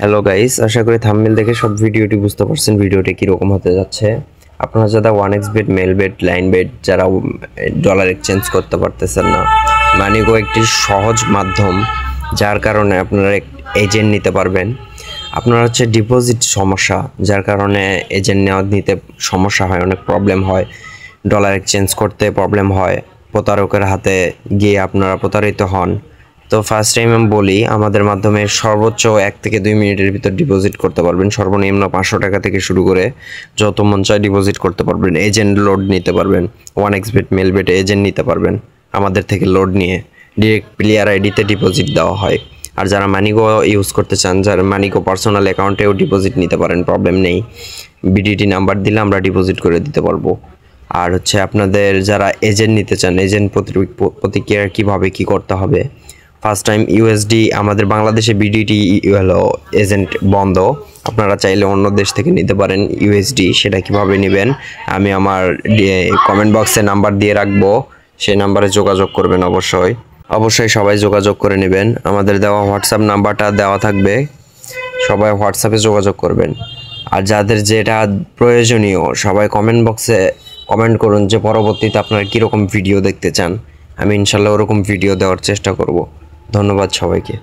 Hello guys, আশা করি thumbnail দেখে সব ভিডিওটি বুঝতে পারছেন ভিডিওটি কীরকম হতে যাচ্ছে। আপনারা যারা 1xBet, মেলবেট, লাইনবেট যারা ডলার এক্সচেঞ্জ করতে পারতেছেন না, মানিগো একটি সহজ মাধ্যম যার কারণে আপনারা এজেন্ট নিতে পারবেন। আপনার হচ্ছে ডিপোজিট সমস্যা, যার কারণে এজেন্ট নিতে সমস্যা হয়, অনেক প্রবলেম হয়, ডলার এক্সচেঞ্জ করতে প্রবলেম হয়, প্রতারকের হাতে গিয়ে আপনারা প্রতারিত হন। তো ফার্স্ট টাইম আমি বলি, আমাদের মাধ্যমে সর্বোচ্চ 1 থেকে 2 মিনিটের ভিতর ডিপোজিট করতে পারবেন। সর্বনিম্ন 500 টাকা থেকে শুরু করে যত মন চায় ডিপোজিট করতে পারবেন। এজেন্ট লোড নিতে পারবেন, 1xBet, মেলবেটে এজেন্ট নিতে পারবেন আমাদের থেকে লোড নিয়ে। ডিরেক্ট প্লেয়ার আইডিতে ডিপোজিট দেওয়া হয়। আর যারা মানিগো ইউজ করতে চান, যারা মানিগো পার্সোনাল অ্যাকাউন্টেও ডিপোজিট নিতে পারেন, প্রবলেম নেই। বিডিটি নাম্বার দিলে আমরা ডিপোজিট করে দিতে পারবো। আর হচ্ছে আপনাদের যারা এজেন্ট নিতে চান, এজেন্ট প্রতিক্রিয়া কীভাবে কী করতে হবে। ফার্স্ট টাইম ইউএসডি, আমাদের বাংলাদেশে বিডিটি হলো এজেন্ট বন্ধ, আপনারা চাইলে অন্য দেশ থেকে নিতে পারেন ইউএসডি। সেটা কিভাবে নেবেন আমি আমার কমেন্ট বক্সে নাম্বার দিয়ে রাখবো, সেই নাম্বারে যোগাযোগ করবেন। অবশ্যই সবাই যোগাযোগ করে নেবেন। আমাদের দেওয়া হোয়াটসঅ্যাপ নাম্বারটা দেওয়া থাকবে, সবাই হোয়াটসঅ্যাপে যোগাযোগ করবেন। আর যাদের যেটা প্রয়োজনীয় সবাই কমেন্ট বক্সে কমেন্ট করুন যে পরবর্তীতে আপনারা কীরকম ভিডিও দেখতে চান। আমি ইনশাল্লাহ ওরকম ভিডিও দেওয়ার চেষ্টা করব। ধন্যবাদ সবাইকে।